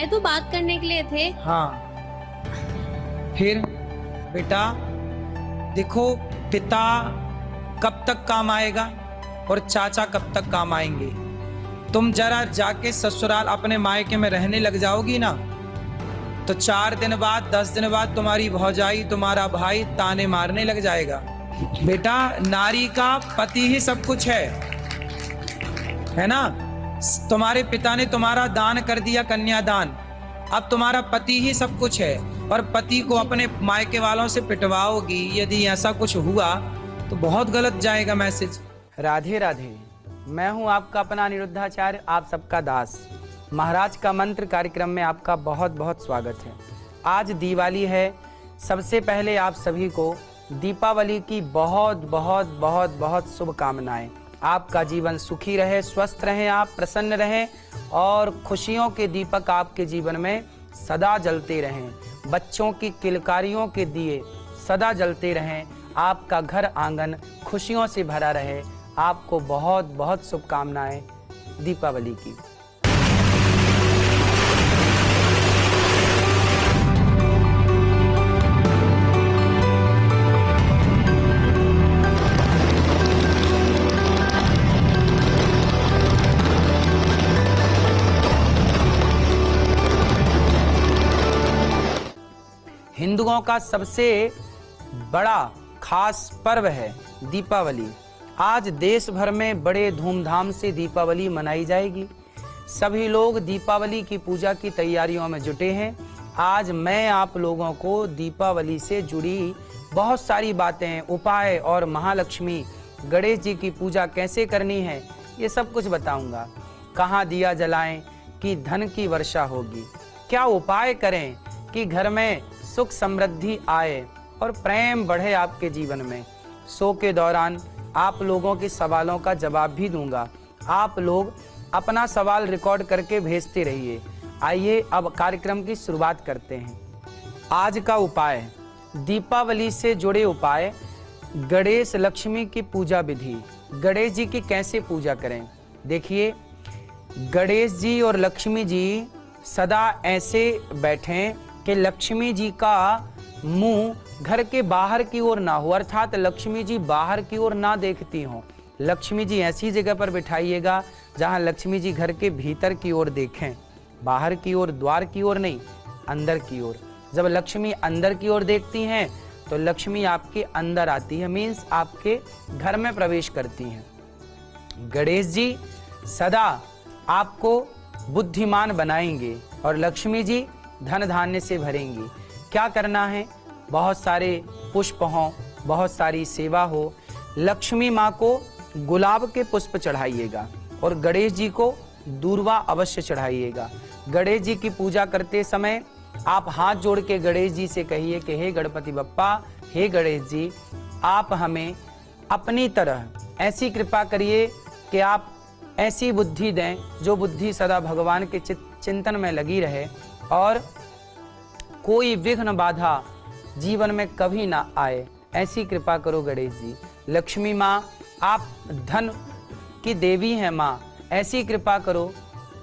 आए तो बात करने के लिए थे। हाँ, फिर बेटा देखो, पिता कब तक काम आएगा और चाचा कब तक काम आएंगे। तुम जरा जाके ससुराल अपने मायके में रहने लग जाओगी ना, तो 4 दिन बाद 10 दिन बाद तुम्हारी भौजाई तुम्हारा भाई ताने मारने लग जाएगा। बेटा नारी का पति ही सब कुछ है ना। तुम्हारे पिता ने तुम्हारा दान कर दिया, कन्यादान, अब तुम्हारा पति ही सब कुछ है। और पति को अपने मायके वालों से पिटवाओगी, यदि ऐसा कुछ हुआ तो बहुत गलत जाएगा मैसेज। राधे राधे, मैं हूं आपका अपना अनिरुद्धाचार्य, आप सबका दास। महाराज का मंत्र कार्यक्रम में आपका बहुत बहुत स्वागत है। आज दिवाली है। सबसे पहले आप सभी को दीपावली की बहुत बहुत बहुत बहुत शुभकामनाएं। आपका जीवन सुखी रहे, स्वस्थ रहें, आप प्रसन्न रहें और खुशियों के दीपक आपके जीवन में सदा जलते रहें। बच्चों की किलकारियों के दिए सदा जलते रहें। आपका घर आंगन खुशियों से भरा रहे। आपको बहुत बहुत शुभकामनाएं दीपावली की। हिंदुओं का सबसे बड़ा खास पर्व है दीपावली। आज देश भर में बड़े धूमधाम से दीपावली मनाई जाएगी। सभी लोग दीपावली की पूजा की तैयारियों में जुटे हैं। आज मैं आप लोगों को दीपावली से जुड़ी बहुत सारी बातें, उपाय और महालक्ष्मी गणेश जी की पूजा कैसे करनी है ये सब कुछ बताऊंगा। कहाँ दिया जलाएं कि धन की वर्षा होगी, क्या उपाय करें कि घर में सुख समृद्धि आए और प्रेम बढ़े आपके जीवन में। शो के दौरान आप लोगों के सवालों का जवाब भी दूंगा। आप लोग अपना सवाल रिकॉर्ड करके भेजते रहिए। आइए अब कार्यक्रम की शुरुआत करते हैं। आज का उपाय, दीपावली से जुड़े उपाय, गणेश लक्ष्मी की पूजा विधि। गणेश जी की कैसे पूजा करें। देखिए, गणेश जी और लक्ष्मी जी सदा ऐसे बैठें कि लक्ष्मी जी का मुंह घर के बाहर की ओर ना हो, अर्थात लक्ष्मी जी बाहर की ओर ना देखती हो। लक्ष्मी जी ऐसी जगह पर बिठाइएगा जहां लक्ष्मी जी घर के भीतर की ओर देखें, बाहर की ओर, द्वार की ओर नहीं, अंदर की ओर। जब लक्ष्मी अंदर की ओर देखती हैं तो लक्ष्मी आपके अंदर आती है, मीन्स आपके घर में प्रवेश करती हैं। गणेश जी सदा आपको बुद्धिमान बनाएंगे और लक्ष्मी जी धन धान्य से भरेंगी। क्या करना है, बहुत सारे पुष्प हों, बहुत सारी सेवा हो। लक्ष्मी माँ को गुलाब के पुष्प चढ़ाइएगा और गणेश जी को दूर्वा अवश्य चढ़ाइएगा। गणेश जी की पूजा करते समय आप हाथ जोड़ के गणेश जी से कहिए कि हे गणपति बप्पा, हे गणेश जी, आप हमें अपनी तरह ऐसी कृपा करिए कि आप ऐसी बुद्धि दें जो बुद्धि सदा भगवान के चिंतन में लगी रहे और कोई विघ्न बाधा जीवन में कभी ना आए। ऐसी कृपा करो गणेश जी। लक्ष्मी माँ, आप धन की देवी हैं माँ, ऐसी कृपा करो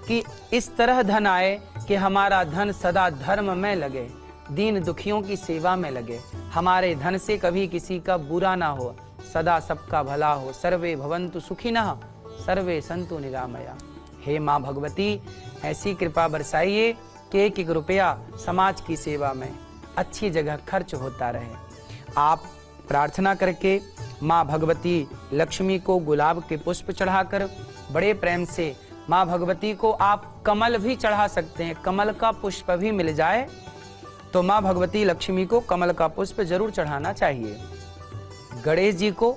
कि इस तरह धन आए कि हमारा धन सदा धर्म में लगे, दीन दुखियों की सेवा में लगे। हमारे धन से कभी किसी का बुरा ना हो, सदा सबका भला हो। सर्वे भवन्तु सुखिनः, सर्वे सन्तु निरामया। हे माँ भगवती, ऐसी कृपा बरसाइए कि एक एक रुपया समाज की सेवा में अच्छी जगह खर्च होता रहे। आप प्रार्थना करके माँ भगवती लक्ष्मी को गुलाब के पुष्प चढ़ाकर बड़े प्रेम से, माँ भगवती को आप कमल भी चढ़ा सकते हैं, कमल का पुष्प भी मिल जाए तो माँ भगवती लक्ष्मी को कमल का पुष्प जरूर चढ़ाना चाहिए। गणेश जी को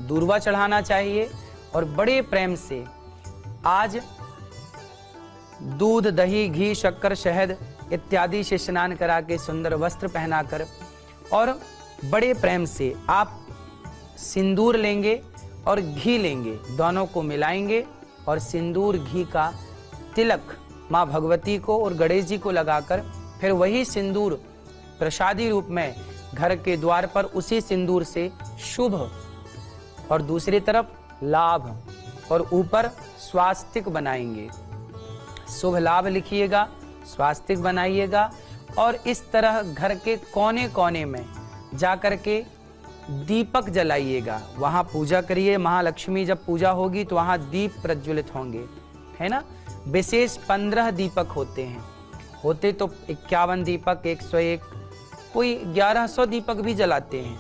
दूर्वा चढ़ाना चाहिए और बड़े प्रेम से आज दूध, दही, घी, शक्कर, शहद इत्यादि से स्नान करा के सुंदर वस्त्र पहनाकर और बड़े प्रेम से आप सिंदूर लेंगे और घी लेंगे, दोनों को मिलाएंगे और सिंदूर घी का तिलक माँ भगवती को और गणेश जी को लगाकर फिर वही सिंदूर प्रसादी रूप में घर के द्वार पर उसी सिंदूर से शुभ और दूसरी तरफ लाभ और ऊपर स्वास्तिक बनाएंगे। शुभ लाभ लिखिएगा स्वास्तिक बनाइएगा और इस तरह घर के कोने कोने में जाकर के दीपक जलाइएगा। वहाँ पूजा करिए। महालक्ष्मी जब पूजा होगी तो वहाँ दीप प्रज्वलित होंगे, है ना। विशेष 15 दीपक होते हैं, होते तो 51 दीपक, 101, कोई 1100 दीपक भी जलाते हैं,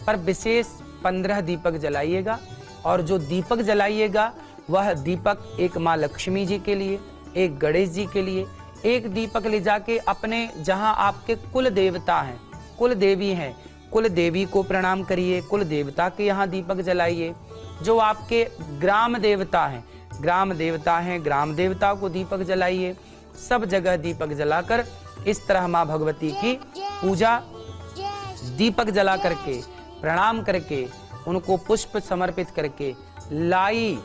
पर विशेष 15 दीपक जलाइएगा। और जो दीपक जलाइएगा वह दीपक एक माँ लक्ष्मी जी के लिए, एक गणेश जी के लिए, एक दीपक ले जाके अपने जहाँ आपके कुल देवता हैं, कुल देवी हैं, कुल देवी को प्रणाम करिए, कुल देवता के यहाँ दीपक जलाइए। जो आपके ग्राम देवता हैं, ग्राम देवता हैं, ग्राम देवता को दीपक जलाइए। सब जगह दीपक जलाकर इस तरह माँ भगवती की पूजा दीपक जला करके, प्रणाम करके, उनको पुष्प समर्पित करके लाई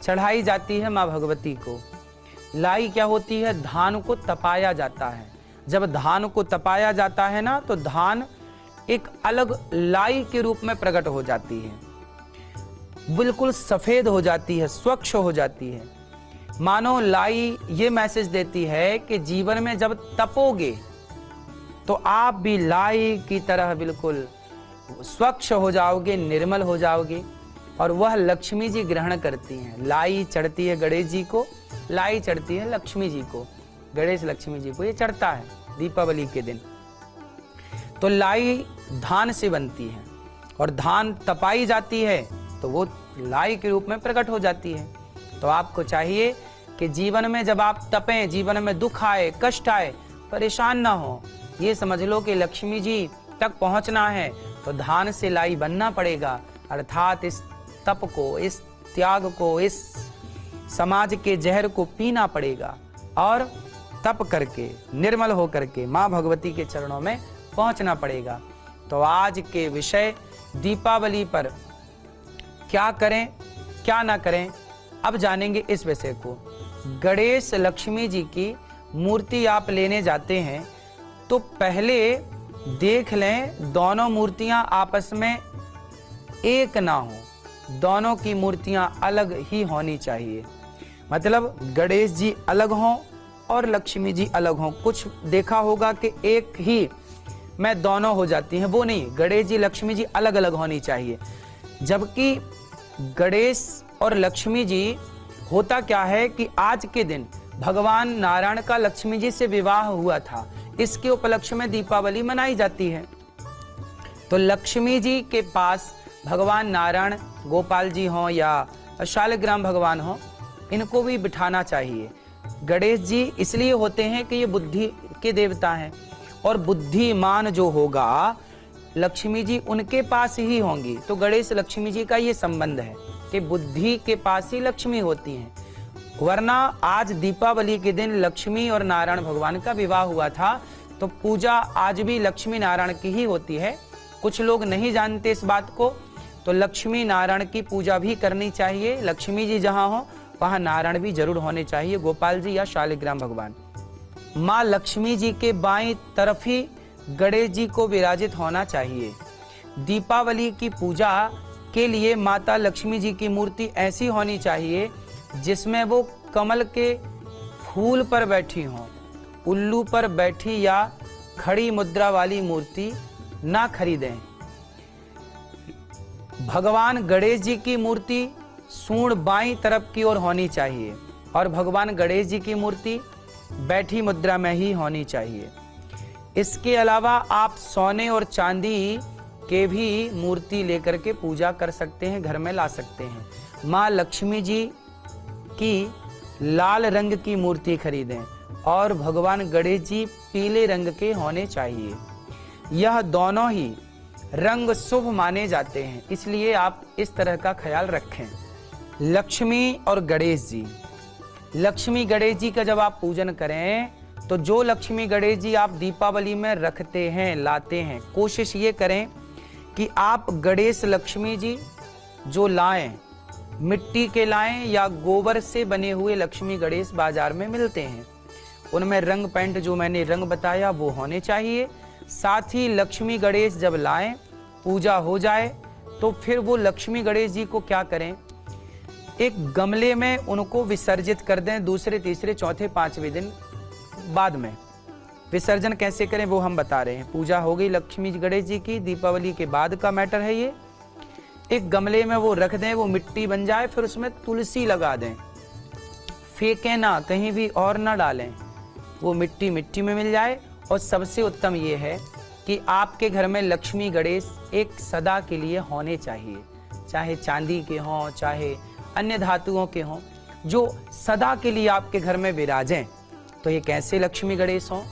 चढ़ाई जाती है माँ भगवती को। लाई क्या होती है? धान को तपाया जाता है। जब धान को तपाया जाता है ना, तो धान एक अलग लाई के रूप में प्रकट हो जाती है, बिल्कुल सफेद हो जाती है, स्वच्छ हो जाती है। मानो लाई ये मैसेज देती है कि जीवन में जब तपोगे तो आप भी लाई की तरह बिल्कुल स्वच्छ हो जाओगे, निर्मल हो जाओगे। और वह लक्ष्मी जी ग्रहण करती हैं। लाई चढ़ती है गणेश जी को, लाई चढ़ती है लक्ष्मी जी को, गणेश लक्ष्मी जी को ये चढ़ता है दीपावली के दिन। तो लाई धान से बनती है और धान तपाई जाती है तो वो लाई के रूप में प्रकट हो जाती है। तो आपको चाहिए कि जीवन में जब आप तपें, जीवन में दुख आए, कष्ट आए, परेशान ना हो, ये समझ लो कि लक्ष्मी जी तक पहुंचना है तो धान से लाई बनना पड़ेगा। अर्थात इस तप को, इस त्याग को, इस समाज के जहर को पीना पड़ेगा और तप करके, निर्मल हो करके माँ भगवती के चरणों में पहुंचना पड़ेगा। तो आज के विषय दीपावली पर क्या करें क्या ना करें, अब जानेंगे इस विषय को। गणेश लक्ष्मी जी की मूर्ति आप लेने जाते हैं तो पहले देख लें दोनों मूर्तियां आपस में एक ना हो, दोनों की मूर्तियां अलग ही होनी चाहिए। मतलब गणेश जी अलग हों और लक्ष्मी जी अलग हों। कुछ देखा होगा कि एक ही में दोनों हो जाती हैं, वो नहीं, गणेश जी लक्ष्मी जी अलग अलग होनी चाहिए। जबकि गणेश और लक्ष्मी जी, होता क्या है कि आज के दिन भगवान नारायण का लक्ष्मी जी से विवाह हुआ था, इसके उपलक्ष्य में दीपावली मनाई जाती है। तो लक्ष्मी जी के पास भगवान नारायण, गोपाल जी हों या शालिग्राम भगवान हों, इनको भी बिठाना चाहिए। गणेश जी इसलिए होते हैं कि ये बुद्धि के देवता हैं और बुद्धिमान जो होगा लक्ष्मी जी उनके पास ही होंगी। तो गणेश लक्ष्मी जी का ये संबंध है कि बुद्धि के पास ही लक्ष्मी होती हैं। वरना आज दीपावली के दिन लक्ष्मी और नारायण भगवान का विवाह हुआ था, तो पूजा आज भी लक्ष्मी नारायण की ही होती है। कुछ लोग नहीं जानते इस बात को, तो लक्ष्मी नारायण की पूजा भी करनी चाहिए। लक्ष्मी जी जहाँ हो वहाँ नारायण भी जरूर होने चाहिए, गोपाल जी या शालिग्राम भगवान। माँ लक्ष्मी जी के बाईं तरफ ही गणेश जी को विराजित होना चाहिए। दीपावली की पूजा के लिए माता लक्ष्मी जी की मूर्ति ऐसी होनी चाहिए जिसमें वो कमल के फूल पर बैठी हो, उल्लू पर बैठी या खड़ी मुद्रा वाली मूर्ति ना खरीदें। भगवान गणेश जी की मूर्ति सूंड बाईं तरफ की ओर होनी चाहिए और भगवान गणेश जी की मूर्ति बैठी मुद्रा में ही होनी चाहिए। इसके अलावा आप सोने और चांदी के भी मूर्ति लेकर के पूजा कर सकते हैं, घर में ला सकते हैं। माँ लक्ष्मी जी की लाल रंग की मूर्ति खरीदें और भगवान गणेश जी पीले रंग के होने चाहिए। यह दोनों ही रंग शुभ माने जाते हैं, इसलिए आप इस तरह का ख्याल रखें। लक्ष्मी और गणेश जी, लक्ष्मी गणेश जी का जब आप पूजन करें तो जो लक्ष्मी गणेश जी आप दीपावली में रखते हैं, लाते हैं, कोशिश ये करें कि आप गणेश लक्ष्मी जी जो लाएं, मिट्टी के लाएं या गोबर से बने हुए लक्ष्मी गणेश बाजार में मिलते हैं, उनमें रंग पेंट जो मैंने रंग बताया वो होने चाहिए। साथ ही लक्ष्मी गणेश जब लाएं, पूजा हो जाए तो फिर वो लक्ष्मी गणेश जी को क्या करें, एक गमले में उनको विसर्जित कर दें। दूसरे तीसरे चौथे पांचवें दिन बाद में। विसर्जन कैसे करें वो हम बता रहे हैं। पूजा हो गई लक्ष्मी गणेश जी की, दीपावली के बाद का मैटर है ये। एक गमले में वो रख दें, वो मिट्टी बन जाए, फिर उसमें तुलसी लगा दें, फेंकें ना, कहीं भी और ना डालें, वो मिट्टी मिट्टी में मिल जाए। और सबसे उत्तम ये है कि आपके घर में लक्ष्मी गणेश एक सदा के लिए होने चाहिए, चाहे चांदी के हों चाहे अन्य धातुओं के हों, जो सदा के लिए आपके घर में विराजें। तो ये कैसे लक्ष्मी गणेश हों?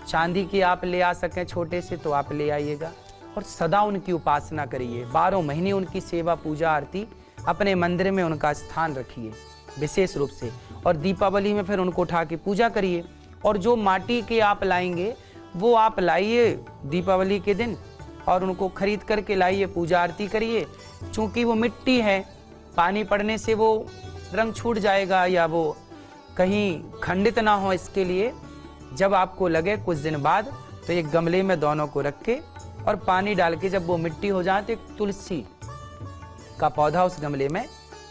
चांदी के आप ले आ सकें छोटे से तो आप ले आइएगा, और सदा उनकी उपासना करिए, 12 महीने उनकी सेवा पूजा आरती अपने मंदिर में उनका स्थान रखिए विशेष रूप से। और दीपावली में फिर उनको उठा के पूजा करिए। और जो माटी के आप लाएंगे वो आप लाइए दीपावली के दिन, और उनको खरीद करके लाइए, पूजा आरती करिए। चूंकि वो मिट्टी है, पानी पड़ने से वो रंग छूट जाएगा या वो कहीं खंडित ना हो, इसके लिए जब आपको लगे कुछ दिन बाद तो एक गमले में दोनों को रख के और पानी डाल के जब वो मिट्टी हो जाए तो एक तुलसी का पौधा उस गमले में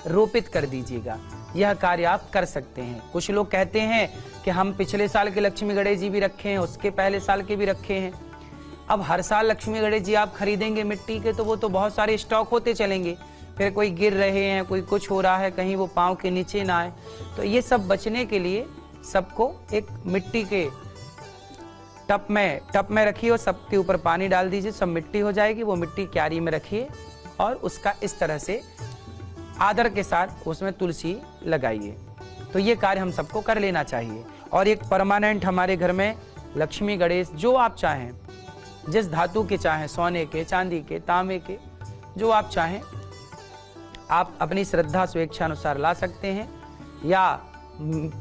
रोपित कर दीजिएगा। यह कार्य आप कर सकते हैं। कुछ लोग कहते हैं कि हम पिछले साल के लक्ष्मी गणेश जी भी रखे हैं, उसके पहले साल के भी रखे हैं। अब हर साल लक्ष्मी गणेश जी आप खरीदेंगे मिट्टी के तो वो तो बहुत सारे स्टॉक होते चलेंगे, फिर कोई गिर रहे हैं, कोई कुछ हो रहा है, कहीं वो पाँव के नीचे ना आए। तो ये सब बचने के लिए सबको एक मिट्टी के टप में रखिए और सबके ऊपर पानी डाल दीजिए, सब मिट्टी हो जाएगी। वो मिट्टी क्यारी में रखिए और उसका इस तरह से आदर के साथ उसमें तुलसी लगाइए। तो ये कार्य हम सबको कर लेना चाहिए। और एक परमानेंट हमारे घर में लक्ष्मी गणेश जो आप चाहें, जिस धातु के चाहें, सोने के, चांदी के, तांबे के, जो आप चाहें आप अपनी श्रद्धा स्वेच्छा अनुसार ला सकते हैं। या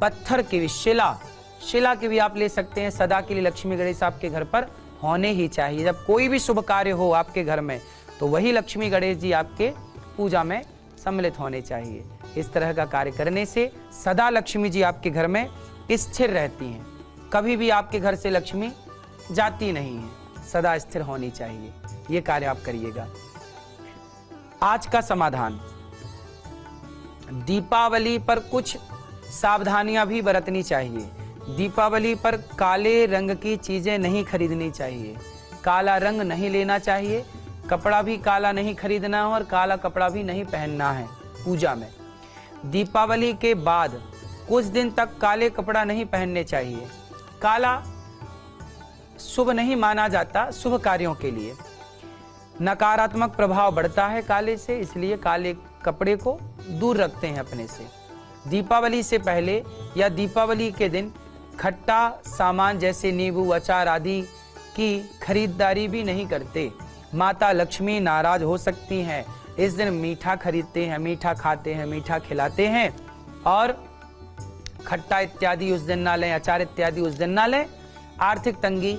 पत्थर के भी, शिला के भी आप ले सकते हैं। सदा के लिए लक्ष्मी गणेश आपके घर पर होने ही चाहिए। जब कोई भी शुभ कार्य हो आपके घर में तो वही लक्ष्मी गणेश जी आपके पूजा में सम्मिलित होने चाहिए। इस तरह का कार्य करने से सदा लक्ष्मी जी आपके घर में स्थिर रहती हैं, कभी भी आपके घर से लक्ष्मी जाती नहीं है, सदा स्थिर होनी चाहिए। ये कार्य आप करिएगा। आज का समाधान, दीपावली पर कुछ सावधानियां भी बरतनी चाहिए। दीपावली पर काले रंग की चीजें नहीं खरीदनी चाहिए, काला रंग नहीं लेना चाहिए, कपड़ा भी काला नहीं खरीदना है और काला कपड़ा भी नहीं पहनना है पूजा में। दीपावली के बाद कुछ दिन तक काले कपड़ा नहीं पहनने चाहिए। काला शुभ नहीं माना जाता शुभ कार्यों के लिए, नकारात्मक प्रभाव बढ़ता है काले से, इसलिए काले कपड़े को दूर रखते हैं अपने से। दीपावली से पहले या दीपावली के दिन खट्टा सामान जैसे नींबू, अचार आदि की खरीदारी भी नहीं करते। माता लक्ष्मी नाराज हो सकती हैं। इस दिन मीठा खरीदते हैं, मीठा खाते हैं, मीठा खिलाते हैं, और खट्टा इत्यादि उस दिन ना लें, अचार इत्यादि उस दिन ना लें। आर्थिक तंगी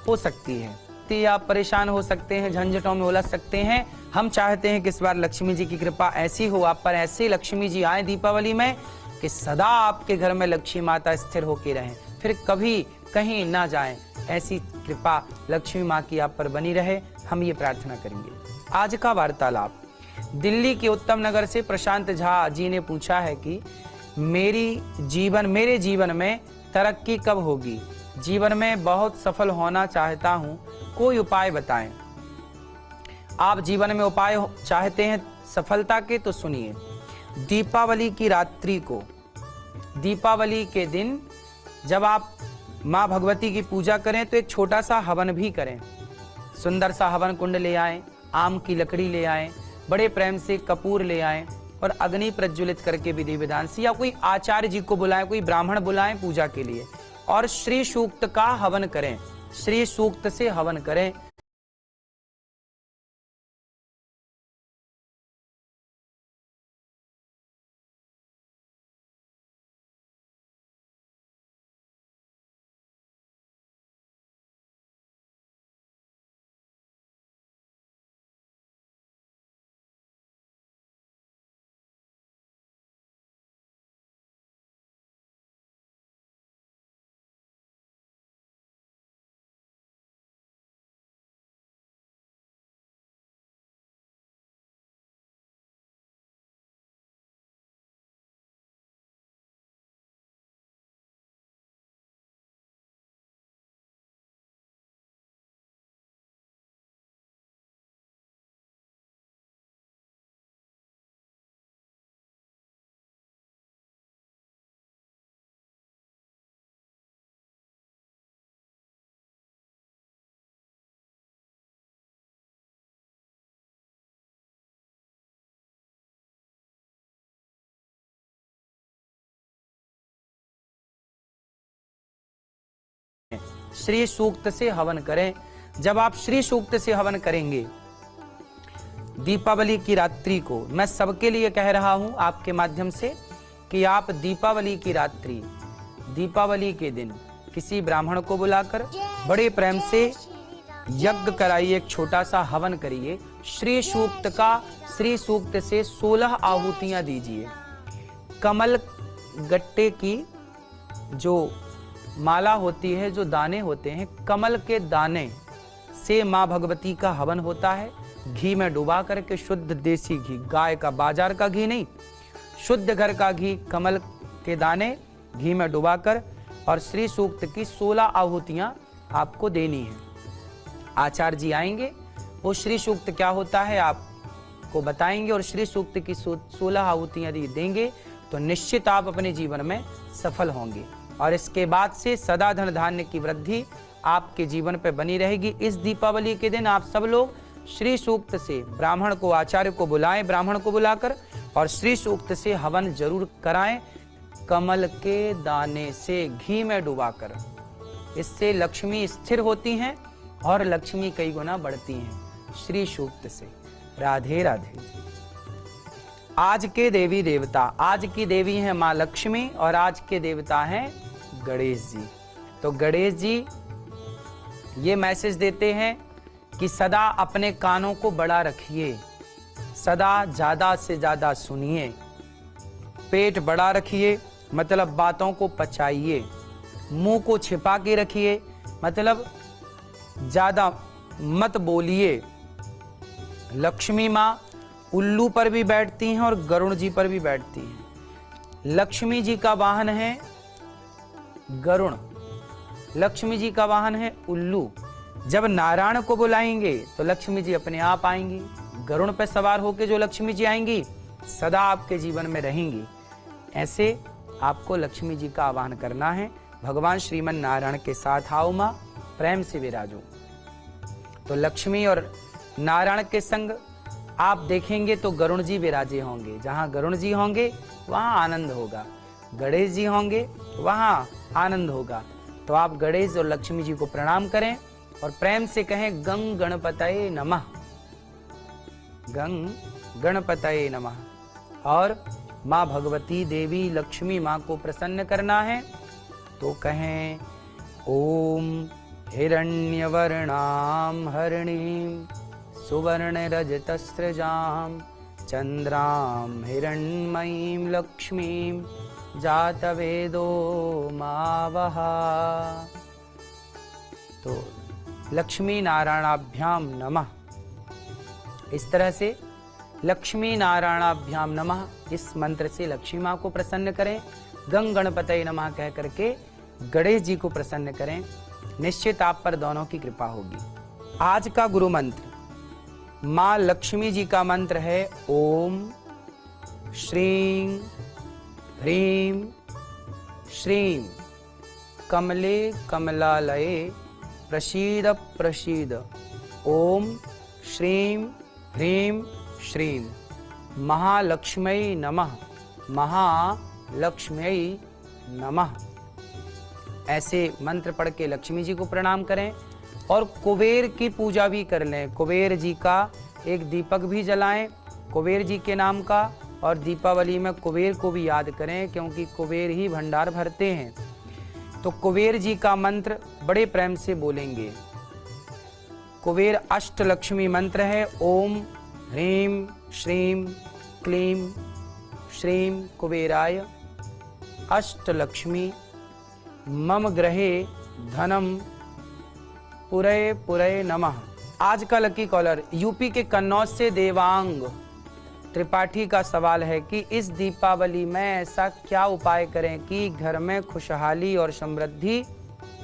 हो सकती है, तो आप परेशान हो सकते हैं, झंझटों में उलझ सकते हैं। हम चाहते हैं कि इस बार लक्ष्मी जी की कृपा ऐसी हो आप पर, ऐसे लक्ष्मी जी आए दीपावली में कि सदा आपके घर में लक्ष्मी माता स्थिर होकर रहें, फिर कभी कहीं ना जाएं। ऐसी कृपा लक्ष्मी माँ की आप पर बनी रहे, हम ये प्रार्थना करेंगे। आज का वार्तालाप, दिल्ली के उत्तम नगर से प्रशांत झा जी ने पूछा है कि मेरे जीवन में तरक्की कब होगी? जीवन में बहुत सफल होना चाहता हूँ, कोई उपाय बताएं। आप जीवन में उपाय चाहते हैं सफलता के, तो सुनिए। दीपावली की रात्रि को, दीपावली के दिन जब आप माँ भगवती की पूजा करें तो एक छोटा सा हवन भी करें। सुंदर सा हवन कुंड ले आएं, आम की लकड़ी ले आएं, बड़े प्रेम से कपूर ले आएं और अग्नि प्रज्वलित करके विधि विधान से, या कोई आचार्य जी को बुलाएं, कोई ब्राह्मण बुलाएं पूजा के लिए, और श्री सूक्त का हवन करें। श्री सूक्त से हवन करें। श्री सूक्त से हवन करें। जब आप श्री सूक्त से हवन करेंगे दीपावली की रात्रि को, मैं सबके लिए कह रहा हूं आपके माध्यम से कि आप दीपावली की रात्रि, दीपावली के दिन किसी ब्राह्मण को बुलाकर बड़े प्रेम से यज्ञ कराइए, एक छोटा सा हवन करिए। श्री सूक्त का, श्री सूक्त से 16 आहुतियां दीजिए। कमल गट्टे की जो माला होती है, जो दाने होते हैं, कमल के दाने से माँ भगवती का हवन होता है। घी में डुबा करके, शुद्ध देसी घी, गाय का, बाजार का घी नहीं, शुद्ध घर का घी, कमल के दाने घी में डुबाकर, और श्री सूक्त की 16 आहुतियां आपको देनी है। आचार्य जी आएंगे, वो श्री सूक्त क्या होता है आपको बताएंगे, और श्री सूक्त की 16 आहुतियां यदि देंगे तो निश्चित आप अपने जीवन में सफल होंगे, और इसके बाद से सदा धन धान्य की वृद्धि आपके जीवन पर बनी रहेगी। इस दीपावली के दिन आप सब लोग श्री सूक्त से ब्राह्मण को, आचार्य को बुलाएं, ब्राह्मण को बुलाकर, और श्री सूक्त से हवन जरूर कराएं, कमल के दाने से घी में डुबाकर। इससे लक्ष्मी स्थिर होती हैं और लक्ष्मी कई गुना बढ़ती हैं श्री सूक्त से। राधे राधे। आज के देवी देवता, आज की देवी है माँ लक्ष्मी और आज के देवता हैं गणेश जी। तो गणेश जी ये मैसेज देते हैं कि सदा अपने कानों को बड़ा रखिए, सदा ज्यादा से ज्यादा सुनिए, पेट बड़ा रखिए, मतलब बातों को पचाइए, मुंह को छिपा के रखिए, मतलब ज्यादा मत बोलिए। लक्ष्मी माँ उल्लू पर भी बैठती हैं और गरुड़ जी पर भी बैठती हैं। लक्ष्मी जी का वाहन है गरुड़, लक्ष्मी जी का वाहन है उल्लू। जब नारायण को बुलाएंगे तो लक्ष्मी जी अपने आप आएंगी, गरुड़ पर सवार होकर जो लक्ष्मी जी आएंगी सदा आपके जीवन में रहेंगी। ऐसे आपको लक्ष्मी जी का आह्वान करना है। भगवान श्रीमन नारायण के साथ आओ माँ, प्रेम से विराजो। तो लक्ष्मी और नारायण के संग आप देखेंगे तो गरुड़ जी विराजे होंगे। जहाँ गरुड़ जी होंगे वहाँ आनंद होगा, गणेश जी होंगे वहाँ आनंद होगा। तो आप गणेश और लक्ष्मी जी को प्रणाम करें और प्रेम से कहें गंग गणपतये नमः, गंग गणपतये नमः। और माँ भगवती देवी लक्ष्मी माँ को प्रसन्न करना है तो कहें ओम हिरण्यवर्णाम हरिणीं सुवर्ण रजतस्रजाम चंद्राम हिरण्मयीं लक्ष्मीं जातवेदो मावहा। तो लक्ष्मी नारायणाभ्याम नमः, इस तरह से लक्ष्मी नारायणाभ्याम नमः इस मंत्र से लक्ष्मी माँ को प्रसन्न करें। गंग गणपतये नमः कह करके गणेश जी को प्रसन्न करें, निश्चित आप पर दोनों की कृपा होगी। आज का गुरु मंत्र माँ लक्ष्मी जी का मंत्र है ओम श्रीं ह्रीं श्रीं कमले कमलालये प्रसीद प्रसीद। ओम श्रीं ह्रीं श्रीं महालक्ष्म्यै नमः, महालक्ष्म्यै नमः। ऐसे मंत्र पढ़ के लक्ष्मी जी को प्रणाम करें और कुबेर की पूजा भी कर लें। कुबेर जी का एक दीपक भी जलाएं कुबेर जी के नाम का, और दीपावली में कुबेर को भी याद करें क्योंकि कुबेर ही भंडार भरते हैं। तो कुबेर जी का मंत्र बड़े प्रेम से बोलेंगे। कुबेर अष्टलक्ष्मी मंत्र है ओम ह्रीं श्रीं क्लीं श्रीं कुबेराय अष्टलक्ष्मी मम ग्रहे धनम पुरय पुरय नमः। आज का लकी कॉलर यूपी के कन्नौज से देवांग त्रिपाठी का सवाल है कि इस दीपावली में ऐसा क्या उपाय करें कि घर में खुशहाली और समृद्धि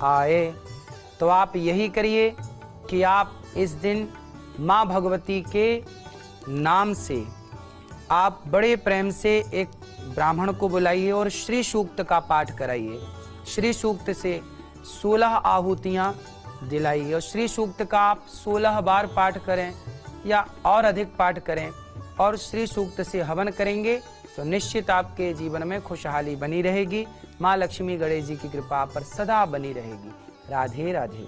आए। तो आप यही करिए कि आप इस दिन माँ भगवती के नाम से आप बड़े प्रेम से एक ब्राह्मण को बुलाइए और श्री सूक्त का पाठ कराइए। श्री सूक्त से 16 आहुतियाँ दिलाइए और श्री सूक्त का आप 16 बार पाठ करें या और अधिक पाठ करें और श्री सूक्त से हवन करेंगे तो निश्चित आपके जीवन में खुशहाली बनी रहेगी। माँ लक्ष्मी गणेश जी की कृपा पर सदा बनी रहेगी। राधे राधे।